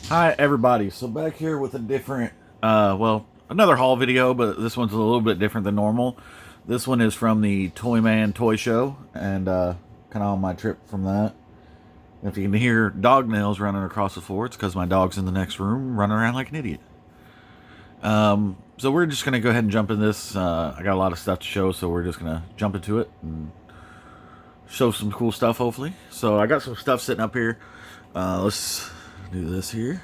Hi everybody, so back here with a different, well, another haul video, but this one's a little bit different than normal. This one is from the Toyman toy show, and kind of on my trip from that. If you can hear dog nails running across the floor, it's because my dog's in the next room running around like an idiot. So we're just going to go ahead and jump in this. I got a lot of stuff to show, so we're just going to jump into it and show some cool stuff, hopefully. So I got some stuff sitting up here. Let's do this here.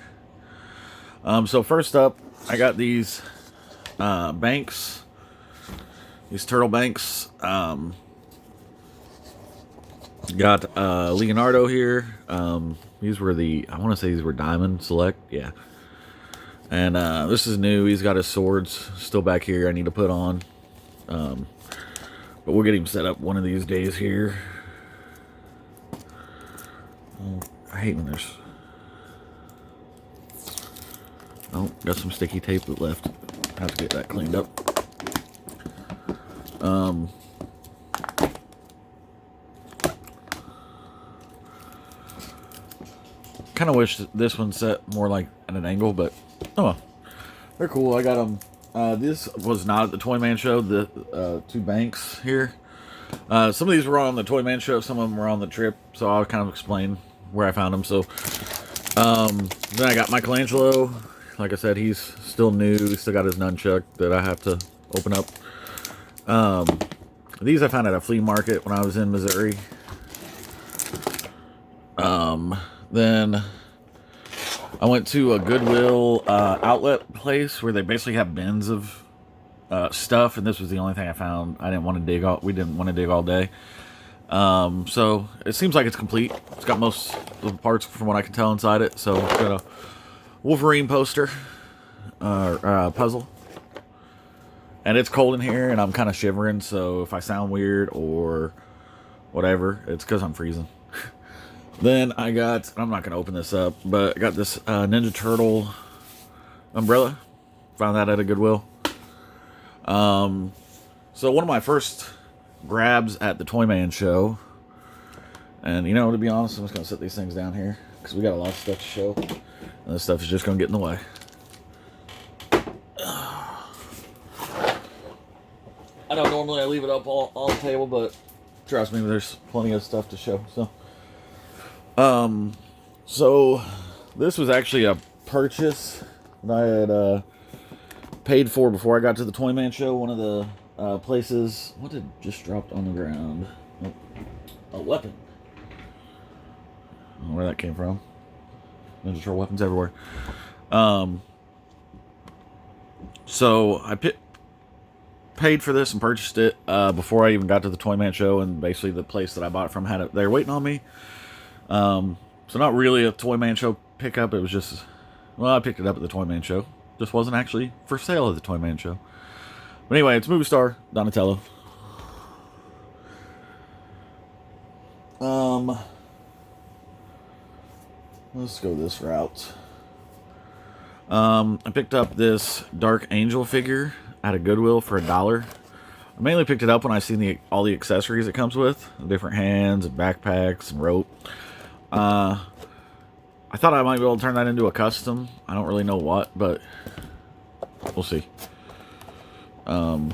So first up, I got these banks, these turtle banks. Got Leonardo here. These were I want to say these were Diamond Select, yeah. And this is new. He's got his swords still back here I need to put on. But we'll get him set up one of these days here. I hate when there's... Oh, got some sticky tape left. Have to get that cleaned up. Kind of wish this one set more like at an angle, but oh well. They're cool. I got them. This was not at the Toyman show. The two banks here. Some of these were on the Toyman show. Some of them were on the trip. So I'll kind of explain where I found them. So then I got Michelangelo. Like I said, he's still new. He's still got his nunchuck that I have to open up. These I found at a flea market when I was in Missouri. Then I went to a Goodwill outlet place where they basically have bins of stuff, and this was the only thing I found. I didn't want to dig all. We didn't want to dig all day. So it seems like it's complete. It's got most of the parts from what I can tell inside it. So it's got a Wolverine poster puzzle, and it's cold in here, and I'm kind of shivering. So if I sound weird or whatever, it's because I'm freezing. Then I got, I'm not going to open this up, but I got this Ninja Turtle umbrella. Found that at a Goodwill. So one of my first grabs at the Toyman show, and you know, to be honest, I'm just going to set these things down here because we got a lot of stuff to show, and this stuff is just going to get in the way. I know normally I leave it up all on the table, but trust me, there's plenty of stuff to show, so... So this was actually a purchase that I had paid for before I got to the Toyman show. One of the places, what had just dropped on the ground? Oh, a weapon. I don't know where that came from. Ninja Turtle weapons everywhere. So I paid for this and purchased it before I even got to the Toyman show, and basically the place that I bought it from had it there waiting on me. So not really a Toyman show pickup. It was just, well, I picked it up at the Toyman show. Just wasn't actually for sale at the Toyman show. But anyway, it's movie star Donatello. Let's go this route. I picked up this Dark Angel figure at a Goodwill for $1. I mainly picked it up when I seen all the accessories it comes with, the different hands and backpacks and rope. I thought I might be able to turn that into a custom. I don't really know what, but we'll see. I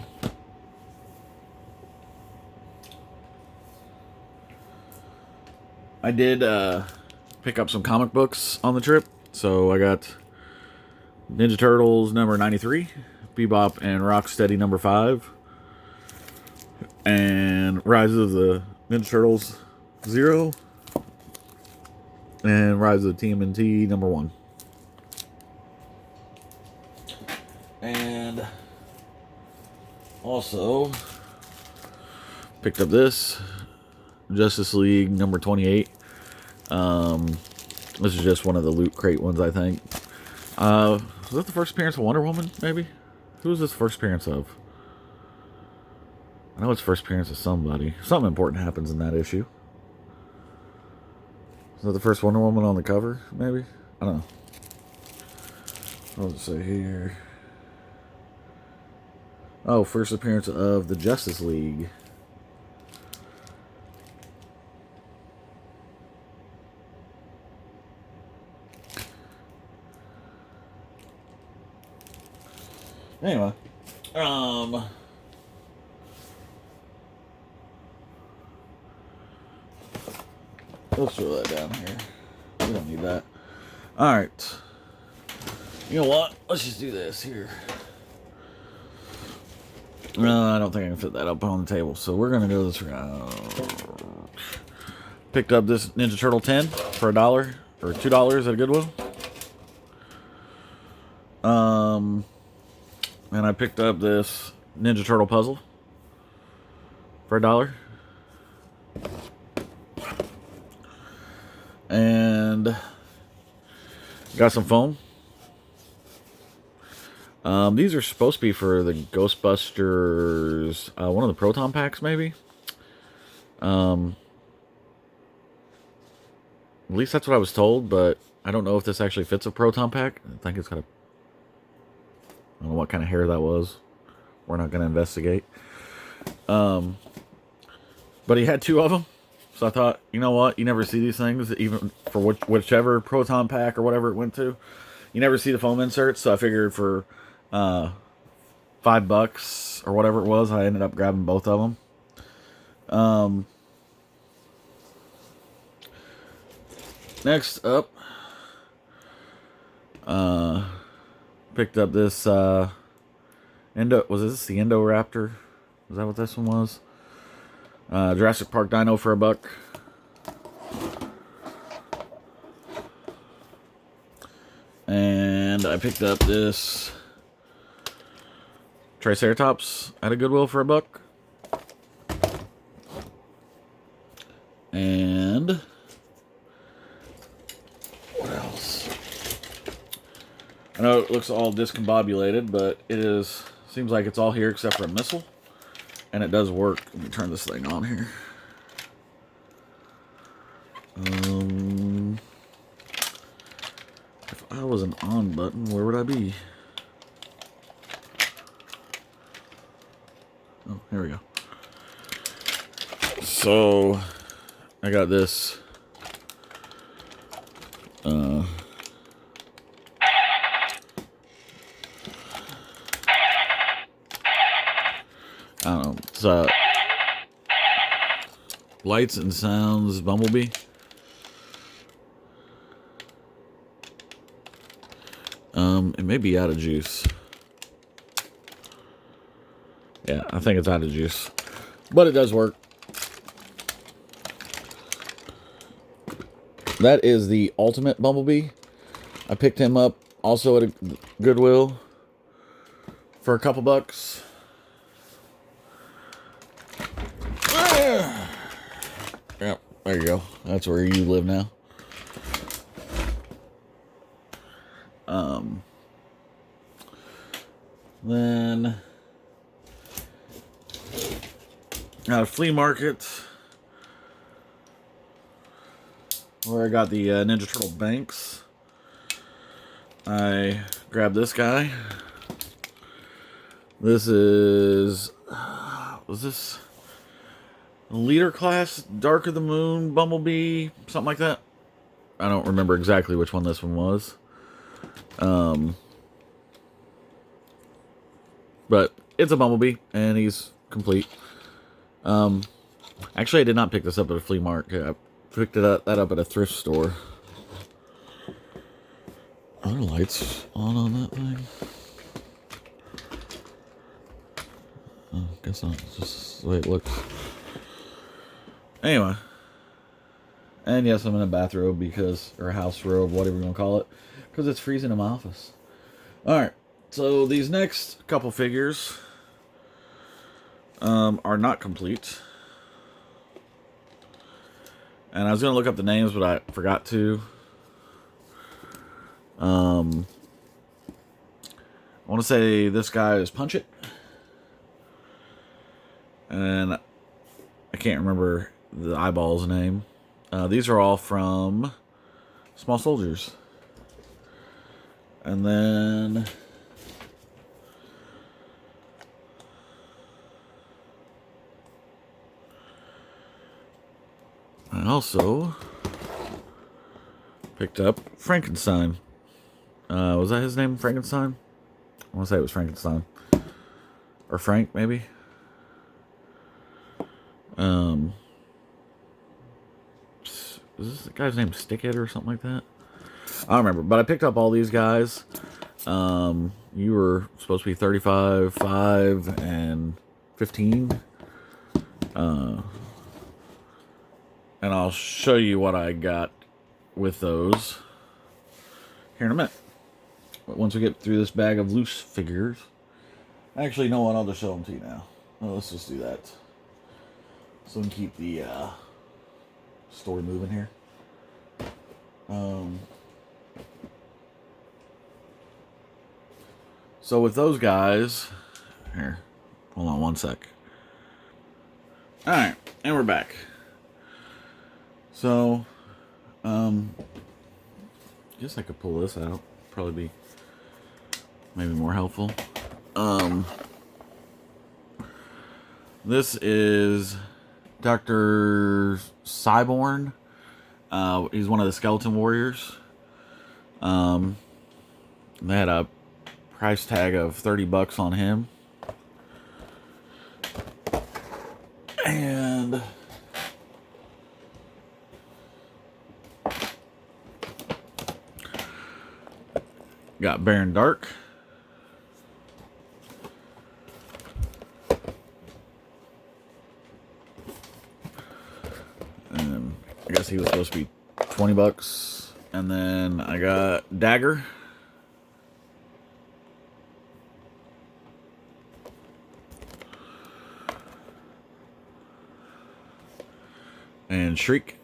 did pick up some comic books on the trip. So I got Ninja Turtles number 93, Bebop and Rocksteady number 5, and Rise of the Ninja Turtles 0, and Rise of the TMNT number 1. And also picked up this Justice League number 28. This is just one of the Loot Crate ones, I think. Was that the first appearance of Wonder Woman, maybe? Who was this first appearance of? I know it's first appearance of somebody. Something important happens in that issue. Is that the first Wonder Woman on the cover, maybe? I don't know. What does it say here? Oh, first appearance of the Justice League. Anyway, let's throw that down here. We don't need that. All right. You know what? Let's just do this here. I don't think I can fit that up on the table, so we're gonna go this route. Picked up this Ninja Turtle 10 for $1 or $2 at Goodwill. And I picked up this Ninja Turtle puzzle for $1. And got some foam. These are supposed to be for the Ghostbusters, one of the Proton packs, maybe. At least that's what I was told, but I don't know if this actually fits a Proton pack. I think it's got a... I don't know what kind of hair that was. We're not going to investigate. But he had 2 of them. So I thought, you know what? You never see these things, even for whichever Proton pack or whatever it went to. You never see the foam inserts, so I figured for $5 or whatever it was, I ended up grabbing both of them. Next up, picked up this was this the Indoraptor? Is that what this one was? Jurassic Park Dino for $1. And I picked up this Triceratops at a Goodwill for $1. And what else? I know it looks all discombobulated, but it is. Seems like it's all here except for a missile. And it does work. Let me turn this thing on here. If I was an on button, where would I be? Oh, here we go. So, I got this. I don't know. It's Lights and Sounds Bumblebee. It may be out of juice. Yeah, I think it's out of juice. But it does work. That is the Ultimate Bumblebee. I picked him up also at a Goodwill for a couple bucks. Yep, there you go. That's where you live now. Then at a flea market where I got the Ninja Turtle Banks, I grabbed this guy. This is, was this Leader Class Dark of the Moon Bumblebee, something like that? I don't remember exactly which one this one was. But it's a Bumblebee, and he's complete. Actually, I did not pick this up at a flea market. I picked that up at a thrift store. Are there lights on that thing? Oh, guess not. It's just the way it looks. Anyway. And yes, I'm in a bathrobe or a house robe, whatever you want to call it. Because it's freezing in my office. Alright. So these next couple figures are not complete. And I was going to look up the names, but I forgot to. I want to say this guy is Punch It. And I can't remember the eyeball's name. These are all from Small Soldiers. And then I also picked up Frankenstein. Was that his name, Frankenstein? I want to say it was Frankenstein. Or Frank, maybe. Is this the guy's name Stickhead or something like that? I don't remember. But I picked up all these guys. You were supposed to be 35, 5, and 15. And I'll show you what I got with those here in a minute. But once we get through this bag of loose figures. Actually, no one. I'll just show them to you now. Well, let's just do that. So we can keep the story moving here. So with those guys, here, hold on one sec. All right, and we're back. So, I guess I could pull this out. Probably be maybe more helpful. This is Dr. Cyborn. He's one of the Skeleton Warriors. They had a price tag of $30 on him. And got Baron Dark. And I guess he was supposed to be $20. And then I got Dagger. And Shriek.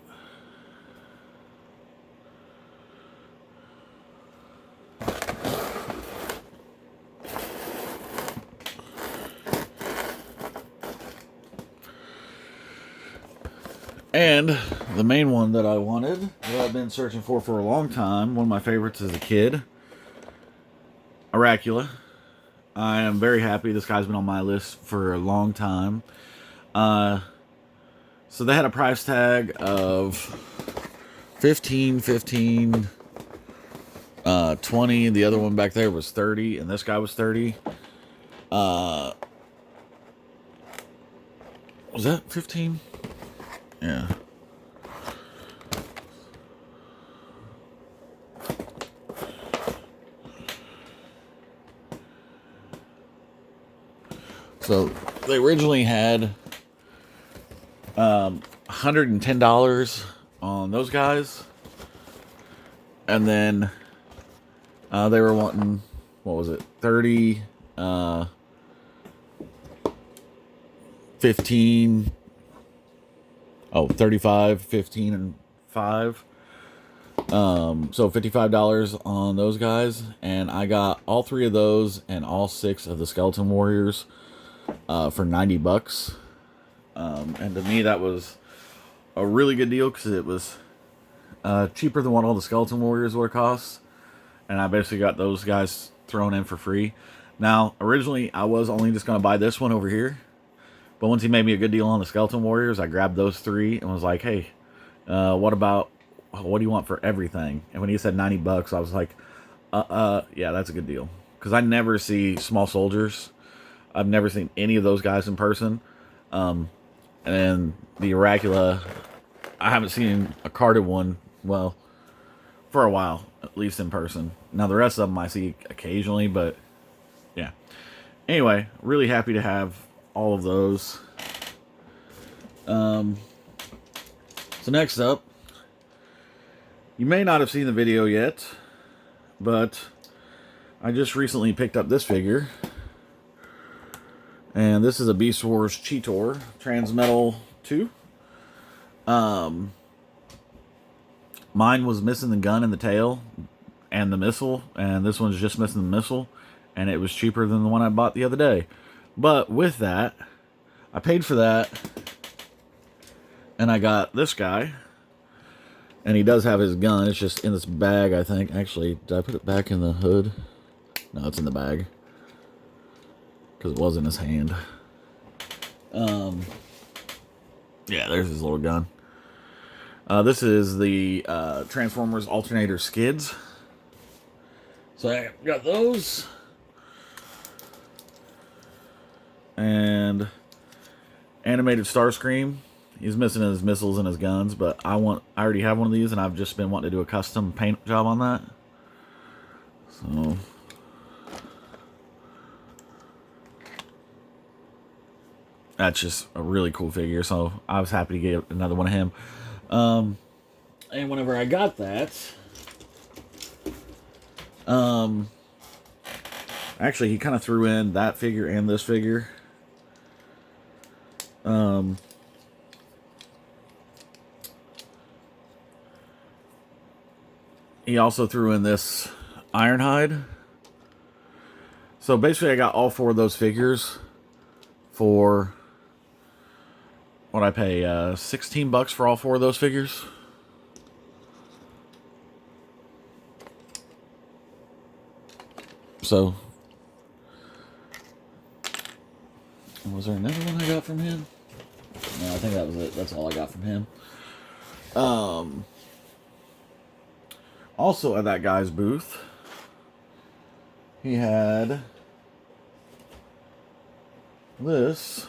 And the main one that I wanted, that I've been searching for a long time, one of my favorites as a kid, Aracula. I am very happy. This guy's been on my list for a long time. So they had a price tag of 15, 20. The other one back there was 30, and this guy was 30. Was that 15? Yeah. So they originally had $110 on those guys, and then they were wanting, what was it, 30, 15, 35, 15, and 5. So $55 on those guys, and I got all 3 of those and all 6 of the Skeleton Warriors for $90. And to me, that was a really good deal because it was cheaper than what all the Skeleton Warriors would cost, and I basically got those guys thrown in for free. Now, originally, I was only just going to buy this one over here, but once he made me a good deal on the Skeleton Warriors, I grabbed those 3 and was like, hey, what do you want for everything? And when he said $90, I was like, yeah, that's a good deal. Because I never see small soldiers. I've never seen any of those guys in person. And the Aracula, I haven't seen a carded one, well, for a while, at least in person. Now, the rest of them I see occasionally, but yeah. Anyway, really happy to have all of those. So next up, you may not have seen the video yet, but I just recently picked up this figure. And this is a Beast Wars Cheetor Transmetal 2. Mine was missing the gun and the tail and the missile, and this one's just missing the missile, and it was cheaper than the one I bought the other day. But with that, I paid for that, and I got this guy, and he does have his gun. It's just in this bag, I think. Actually, did I put it back in the hood? No, it's in the bag. Because it was in his hand. Yeah, there's his little gun. This is the Transformers Alternator Skids. So I got those. and animated Starscream. He's missing his missiles and his guns, but I already have one of these, and I've just been wanting to do a custom paint job on that. So that's just a really cool figure. So I was happy to get another one of him. And whenever I got that, actually he kind of threw in that figure and this figure. He also threw in this Ironhide. So basically I got all 4 of those figures for what I pay, $16 for all 4 of those figures. So, was there another one I got from him? No, I think that was it. That's all I got from him. Also at that guy's booth, he had this,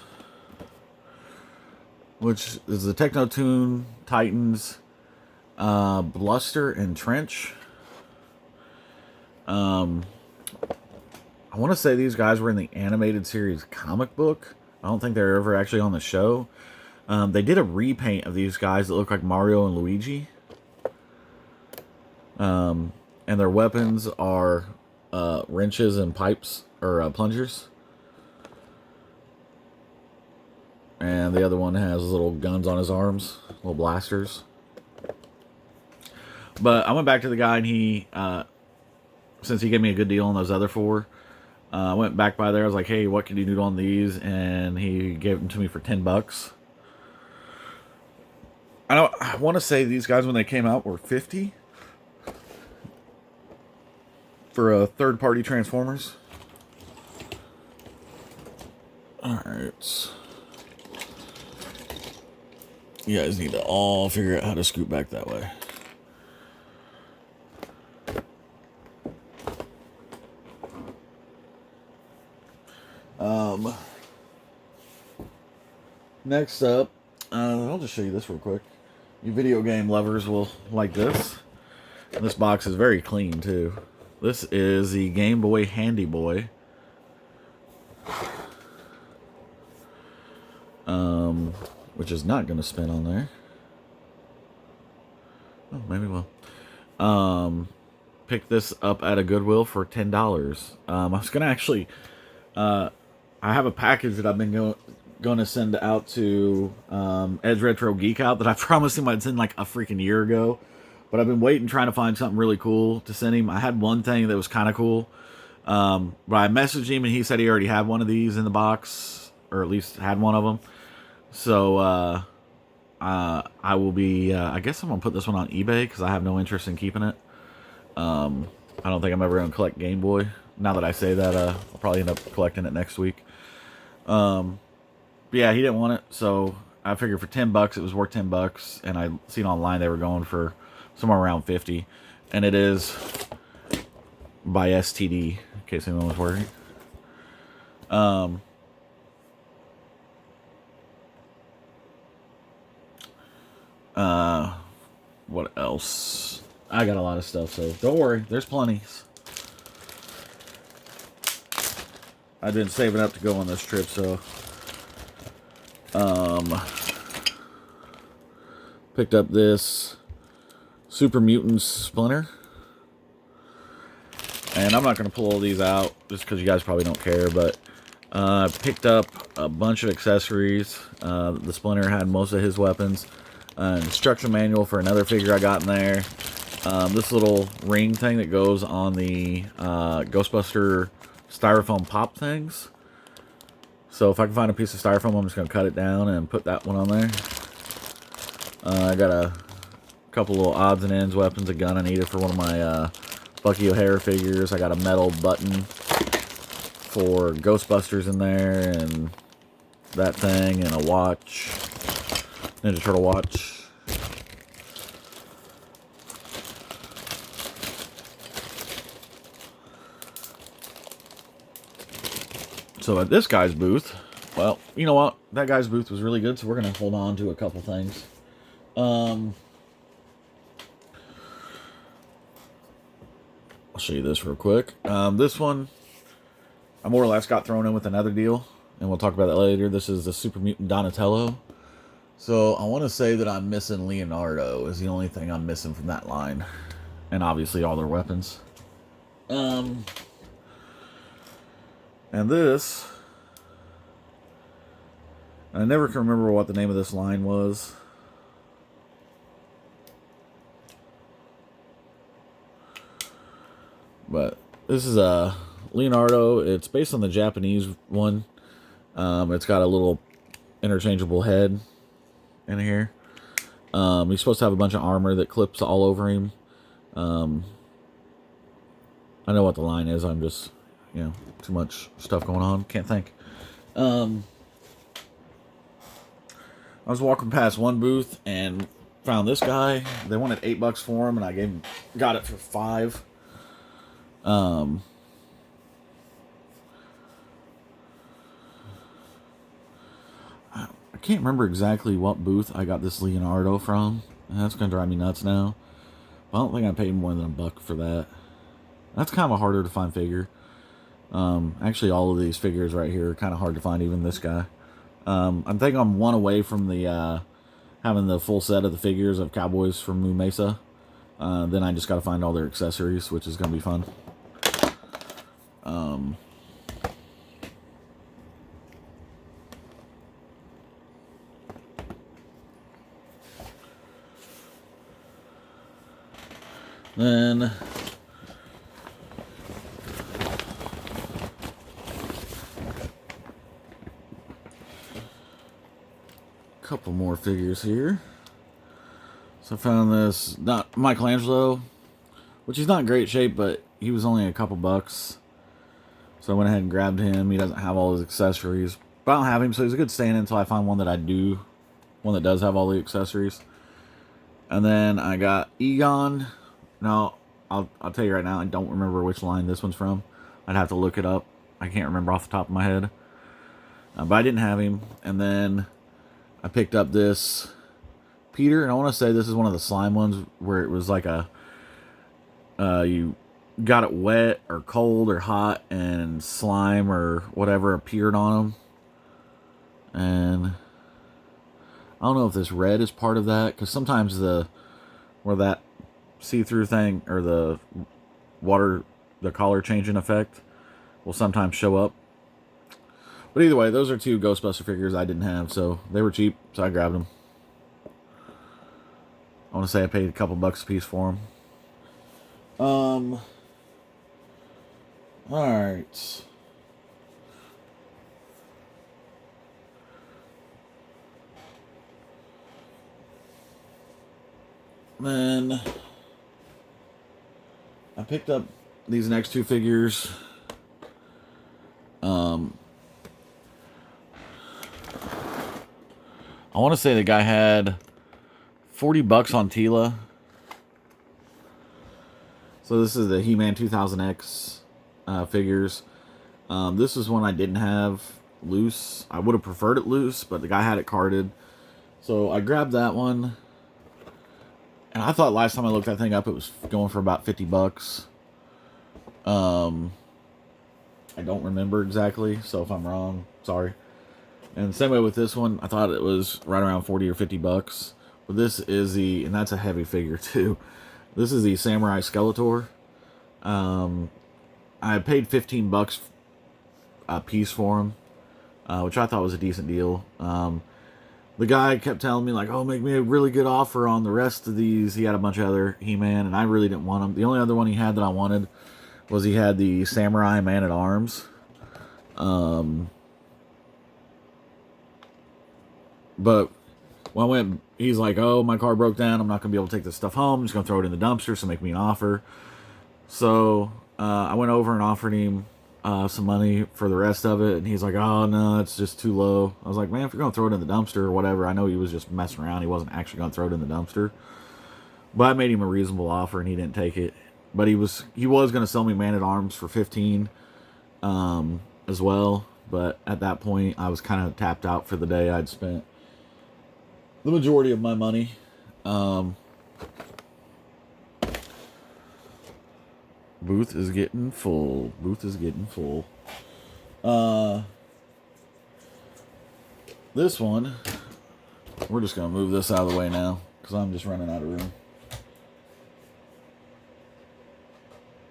which is the Technotoon Titans Bluster and Trench. I want to say these guys were in the animated series comic book. I don't think they're ever actually on the show. They did a repaint of these guys that look like Mario and Luigi. And their weapons are wrenches and pipes, or plungers. And the other one has little guns on his arms, little blasters. But I went back to the guy, and he, since he gave me a good deal on those other 4, I went back by there. I was like, hey, what can you do on these? And he gave them to me for $10. I want to say these guys, when they came out, were $50 for a third-party Transformers. Alright. You guys need to all figure out how to scoot back that way. Next up, I'll just show you this real quick. You video game lovers will like this. And this box is very clean, too. This is the Game Boy Handy Boy. Which is not going to spin on there. Oh, maybe it will. Picked this up at a Goodwill for $10. I was going to actually... I have a package that I've been going to send out to Edge Retro Geek Out that I promised him I'd send like a freaking year ago. But I've been waiting, trying to find something really cool to send him. I had one thing that was kind of cool. But I messaged him, and he said he already had one of these in the box. Or at least had one of them. So, I will be... I guess I'm going to put this one on eBay, because I have no interest in keeping it. I don't think I'm ever going to collect Game Boy. Now that I say that, I'll probably end up collecting it next week. But yeah, he didn't want it, so I figured for $10 it was worth $10, and I seen online they were going for somewhere around 50, and it is by STD, in case anyone was worried. What else? I got a lot of stuff, so don't worry, there's plenty. I've been saving up to go on this trip, so picked up this Super Mutants Splinter, and I'm not going to pull all these out just because you guys probably don't care, but picked up a bunch of accessories. The Splinter had most of his weapons. Instruction manual for another figure I got in there. This little ring thing that goes on the Ghostbuster styrofoam pop things. So if I can find a piece of styrofoam, I'm just going to cut it down and put that one on there. I got a couple little odds and ends weapons, a gun I needed for one of my Bucky O'Hare figures. I got a metal button for Ghostbusters in there, and that thing, and a watch, Ninja Turtle watch. So at this guy's booth, Well, you know what? That guy's booth was really good, so we're going to hold on to a couple things. I'll show you this real quick. This one, I more or less got thrown in with another deal, and we'll talk about that later. This is the Super Mutant Donatello. So I want to say that I'm missing Leonardo is the only thing I'm missing from that line. And obviously all their weapons. And this, I never can remember what the name of this line was. But this is a Leonardo. It's based on the Japanese one. It's got a little interchangeable head in here. He's supposed to have a bunch of armor that clips all over him. I know what the line is. I'm just, too much stuff going on. Can't think. I was walking past one booth and found this guy. They wanted $8 for him, and I got it for $5. I can't remember exactly what booth I got this Leonardo from. That's gonna drive me nuts now. I don't think I paid more than $1 for that. That's kind of a harder to find figure. Actually, all of these figures right here are kind of hard to find, even this guy. I think I'm one away from the having the full set of the figures of Cowboys from Moo Mesa. Then I just got to find all their accessories, which is going to be fun. Then couple more figures here. So I found this, not Michelangelo, which he's not in great shape, but he was only a couple bucks. So I went ahead and grabbed him. He doesn't have all his accessories, but I don't have him, so he's a good stand until I find one that I do, one that does have all the accessories. And then I got Egon. No, I'll tell you right now, I don't remember which line this one's from. I'd have to look it up. I can't remember off the top of my head. But I didn't have him. And then I picked up this Peter, and I want to say this is one of the slime ones where it was like a you got it wet or cold or hot, and slime or whatever appeared on them. And I don't know if this red is part of that, because sometimes where that see-through thing or the color changing effect will sometimes show up. But either way, those are two Ghostbuster figures I didn't have, so they were cheap, so I grabbed them. I want to say I paid a couple bucks a piece for them. Alright. Then I picked up these next two figures. I want to say the guy had $40 on Tila. So this is the He-Man 2000X figures. This is one I didn't have loose. I would have preferred it loose, but the guy had it carded. So I grabbed that one. And I thought last time I looked that thing up, it was going for about $50. I don't remember exactly, so if I'm wrong, sorry. And same way with this one, I thought it was right around 40 or $50. But this is and that's a heavy figure too. This is the Samurai Skeletor. I paid $15 a piece for him, which I thought was a decent deal. The guy kept telling me, like, oh, make me a really good offer on the rest of these. He had a bunch of other He-Man, and I really didn't want them. The only other one he had that I wanted was he had the Samurai Man-at-Arms. But when I went, he's like, oh, my car broke down. I'm not going to be able to take this stuff home. I'm just going to throw it in the dumpster, so make me an offer. So I went over and offered him some money for the rest of it, and he's like, oh, no, it's just too low. I was like, man, if you're going to throw it in the dumpster or whatever, I know he was just messing around. He wasn't actually going to throw it in the dumpster. But I made him a reasonable offer, and he didn't take it. But he was going to sell me Man-at-Arms for $15 as well. but at that point I was kind of tapped out for the day. I'd spent the majority of my money. Booth is getting full. This one, we're just going to move this out of the way now because I'm just running out of room.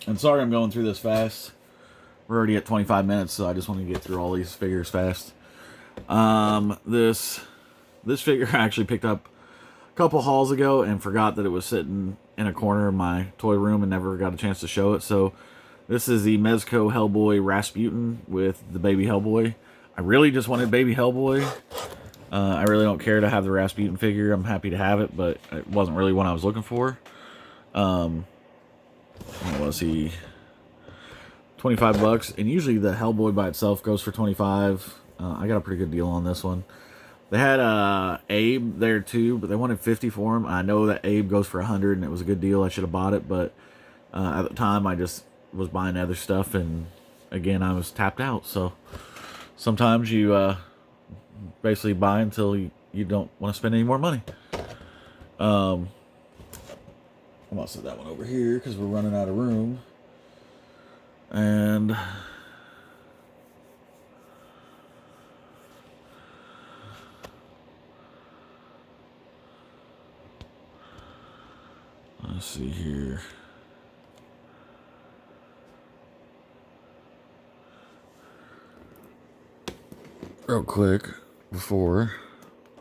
And sorry I'm going through this fast. We're already at 25 minutes, so I just want to get through all these figures fast. This figure I actually picked up a couple hauls ago and forgot that it was sitting in a corner of my toy room and never got a chance to show it. So this is the Mezco Hellboy Rasputin with the baby Hellboy. I really just wanted baby Hellboy. I really don't care to have the Rasputin figure. I'm happy to have it, but it wasn't really what I was looking for. What was he? $25, and usually the Hellboy by itself goes for $25. I got a pretty good deal on this one. They had Abe there too, but they wanted $50 for him. I know that Abe goes for $100, and it was a good deal. I should have bought it, but at the time I just was buying other stuff, and again I was tapped out. So sometimes you basically buy until you don't want to spend any more money. I'm gonna set that one over here because we're running out of room. And let's see here. Real quick, before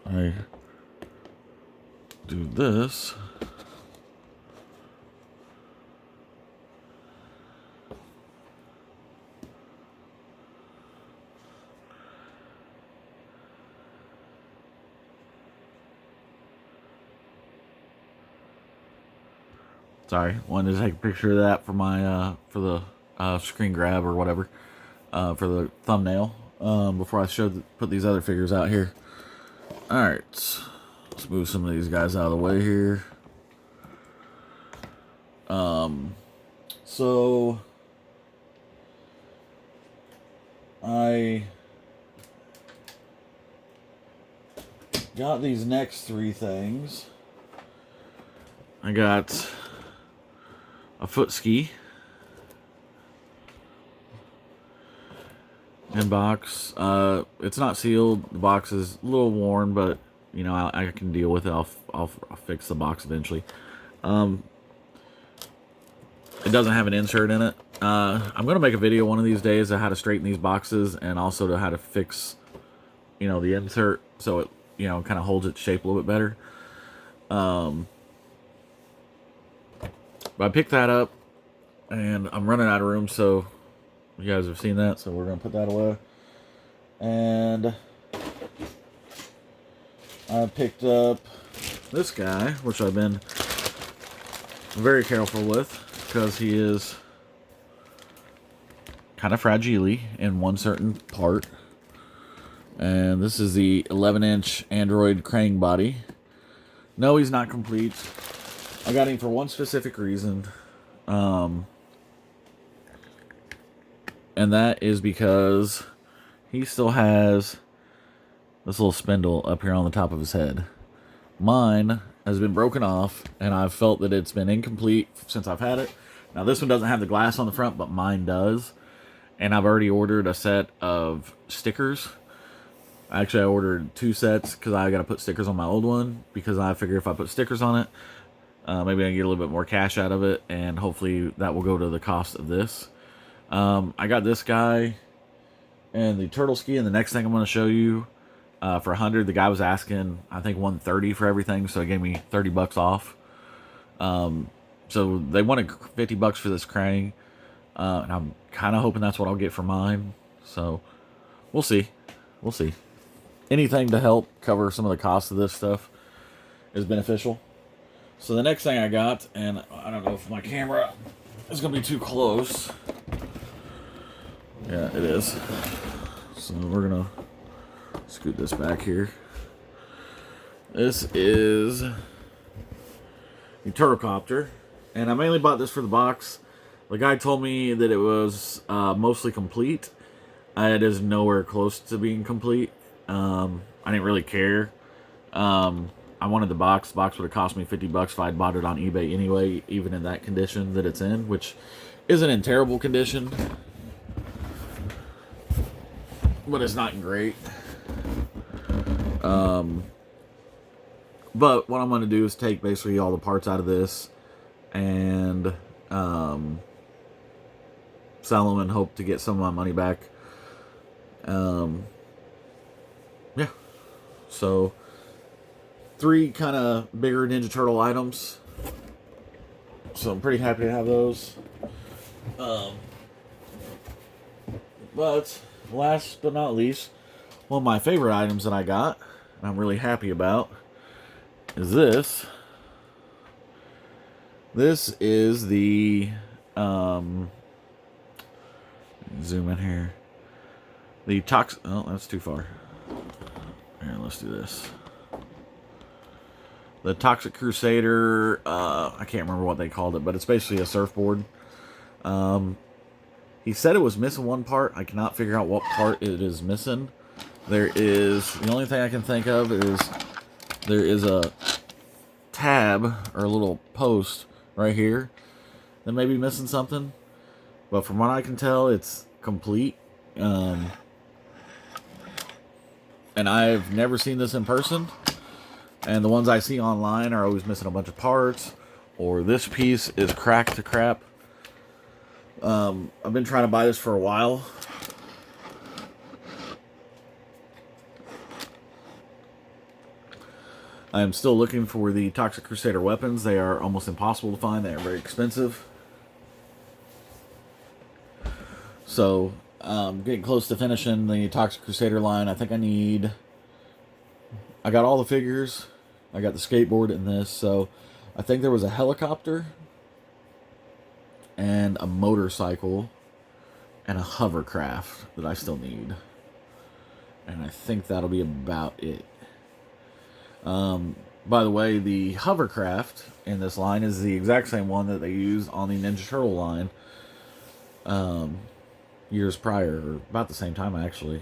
I do this, sorry, wanted to take a picture of that for my for the screen grab or whatever, for the thumbnail, before I put these other figures out here. All right, let's move some of these guys out of the way here. So I got these next three things. I got a foot ski in box. It's not sealed. The box is a little worn, but you know I can deal with it. I'll fix the box eventually. It doesn't have an insert in it. I'm gonna make a video one of these days of how to straighten these boxes and also to how to fix, you know, the insert so it, you know, kind of holds its shape a little bit better. But I picked that up, and I'm running out of room, so you guys have seen that, so we're going to put that away. And I picked up this guy, which I've been very careful with, because he is kind of fragile in one certain part. And this is the 11-inch Android Krang body. No, he's not complete. I got him for one specific reason. And that is because he still has this little spindle up here on the top of his head. Mine has been broken off, and I've felt that it's been incomplete since I've had it. Now, this one doesn't have the glass on the front, but mine does. And I've already ordered a set of stickers. Actually, I ordered 2 sets because I got to put stickers on my old one, because I figure if I put stickers on it, maybe I can get a little bit more cash out of it, and hopefully that will go to the cost of this. I got this guy and the turtle ski, and the next thing I'm going to show you, for 100. The guy was asking, I think, 130 for everything, so he gave me 30 bucks off. So they wanted 50 bucks for this Krang, and I'm kind of hoping that's what I'll get for mine. So we'll see. We'll see. Anything to help cover some of the cost of this stuff is beneficial. So the next thing I got, and I don't know if my camera is going to be too close. Yeah, it is. So we're going to scoot this back here. This is a Turtlecopter, and I mainly bought this for the box. The guy told me that it was mostly complete. It is nowhere close to being complete. I didn't really care. I wanted the box. The box would have cost me $50 if I'd bought it on eBay anyway, even in that condition that it's in, which isn't in terrible condition, but it's not great. But what I'm going to do is take basically all the parts out of this and sell them and hope to get some of my money back. Yeah. So 3 kind of bigger Ninja Turtle items. So I'm pretty happy to have those. But last but not least, one of my favorite items that I got, and I'm really happy about, is this. This is the zoom in here. The oh, that's too far. Here, let's do this. The Toxic Crusader, I can't remember what they called it, but it's basically a surfboard. He said it was missing one part. I cannot figure out what part it is missing. The only thing I can think of is there is a tab or a little post right here that may be missing something. But from what I can tell, it's complete. And I've never seen this in person. And the ones I see online are always missing a bunch of parts, or this piece is cracked to crap. I've been trying to buy this for a while. I am still looking for the Toxic Crusader weapons. They are almost impossible to find. They are very expensive. So, getting close to finishing the Toxic Crusader line. I think I got all the figures. I got the skateboard in this. So, I think there was a helicopter and a motorcycle and a hovercraft that I still need. And I think that'll be about it. By the way, the hovercraft in this line is the exact same one that they used on the Ninja Turtle line years prior, or about the same time actually.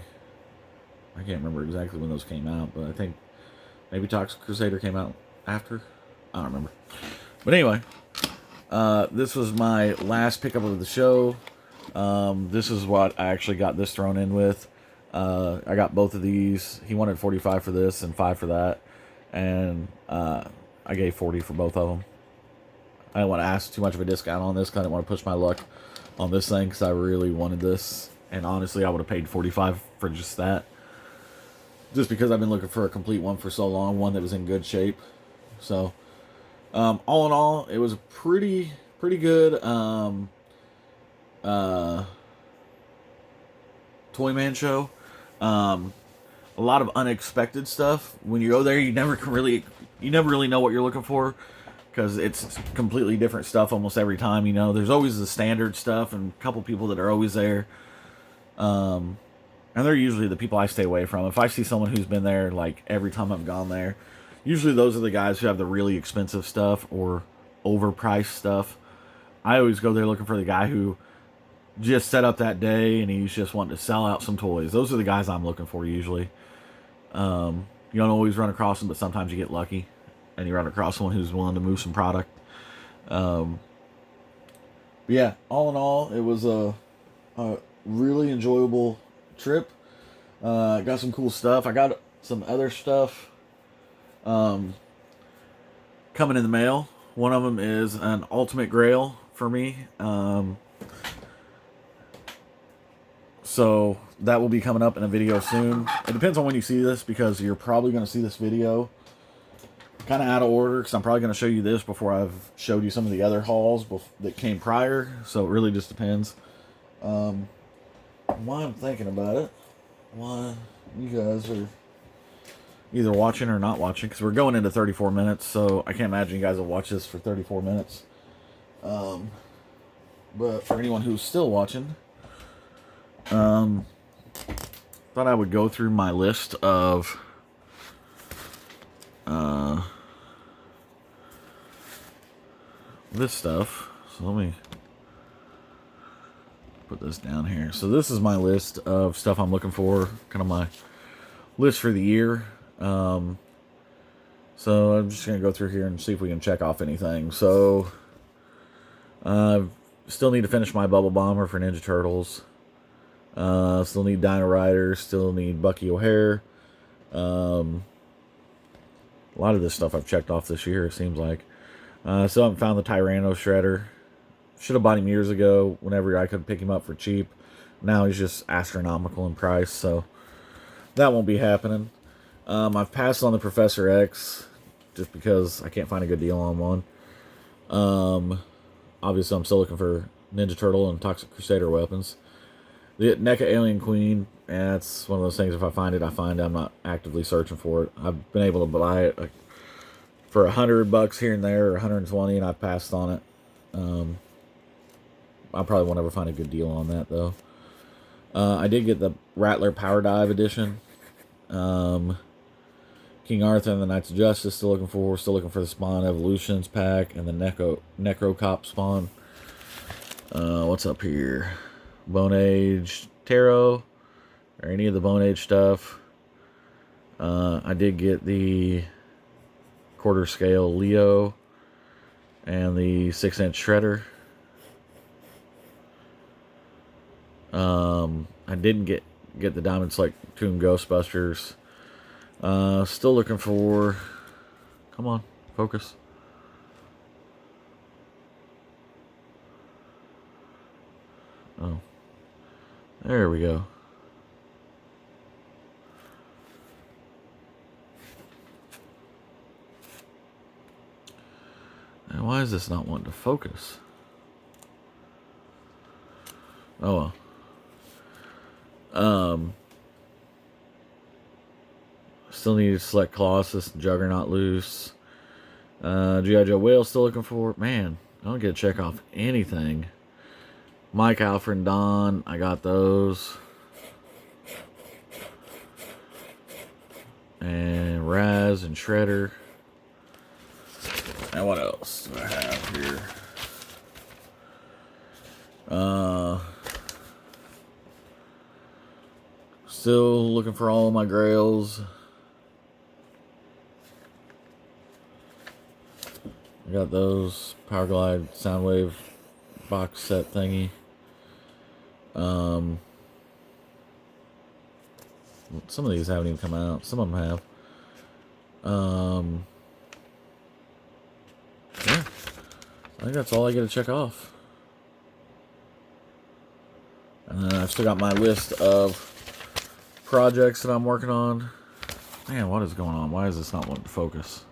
I can't remember exactly when those came out, but I think maybe Toxic Crusader came out after. I don't remember. But anyway, this was my last pickup of the show. This is what I actually got this thrown in with. I got both of these. He wanted 45 for this and 5 for that. And I gave 40 for both of them. I didn't want to ask too much of a discount on this because I didn't want to push my luck on this thing because I really wanted this. And honestly, I would have paid 45 for just that. Just because I've been looking for a complete one for so long, one that was in good shape. So, all in all, it was a pretty good Toyman show. A lot of unexpected stuff. When you go there, you never really know what you're looking for because it's completely different stuff almost every time. You know, there's always the standard stuff and a couple people that are always there. And they're usually the people I stay away from. If I see someone who's been there like every time I've gone there, usually those are the guys who have the really expensive stuff or overpriced stuff. I always go there looking for the guy who just set up that day and he's just wanting to sell out some toys. Those are the guys I'm looking for usually. You don't always run across them, but sometimes you get lucky and you run across someone who's willing to move some product. Yeah, all in all, it was a really enjoyable trip. Got some cool stuff. I got some other stuff coming in the mail. One of them is an Ultimate Grail for me. So that will be coming up in a video soon. It depends on when you see this because you're probably going to see this video kind of out of order because I'm probably going to show you this before I've showed you some of the other hauls that came prior. So it really just depends. Why I'm thinking about it. Why you guys are either watching or not watching because we're going into 34 minutes. So I can't imagine you guys will watch this for 34 minutes. But for anyone who's still watching... thought I would go through my list of this stuff. So let me put this down here. So this is my list of stuff I'm looking for, kind of my list for the year. So I'm just going to go through here and see if we can check off anything. So still need to finish my Bubble Bomber for Ninja Turtles. Still need Dino Rider. Still need Bucky O'Hare. A lot of this stuff I've checked off this year, it seems like. Still haven't found the Tyranno Shredder. Should have bought him years ago whenever I could pick him up for cheap. Now he's just astronomical in price, so that won't be happening. I've passed on the Professor X just because I can't find a good deal on one. Obviously, I'm still looking for Ninja Turtle and Toxic Crusader weapons. The NECA Alien Queen, yeah, it's one of those things, if I find it, I find it. I'm not actively searching for it. I've been able to buy it for $100 here and there, or 120, and I've passed on it. I probably won't ever find a good deal on that, though. I did get the Rattler Power Dive edition. King Arthur and the Knights of Justice, still looking for. Still looking for the Spawn Evolutions pack and the Necro Cop Spawn. What's up here? Bone Age Tarot, or any of the Bone Age stuff. I did get the quarter scale Leo and the 6-inch Shredder. I didn't get the Diamond Select Tomb Ghostbusters. Still looking for... Come on, focus. Oh. There we go. Now, why is this not wanting to focus? Oh well. Still need to select Colossus, Juggernaut loose. G.I. Joe Whale still looking for. Man, I don't get to check off anything. Mike, Alfred, and Don, I got those. And Raz and Shredder. And what else do I have here? Still looking for all of my grails. I got those Power Glide Soundwave box set thingy. Some of these haven't even come out. Some of them have. Yeah, I think that's all I get to check off. And then I've still got my list of projects that I'm working on. Man, what is going on? Why is this not wanting to focus?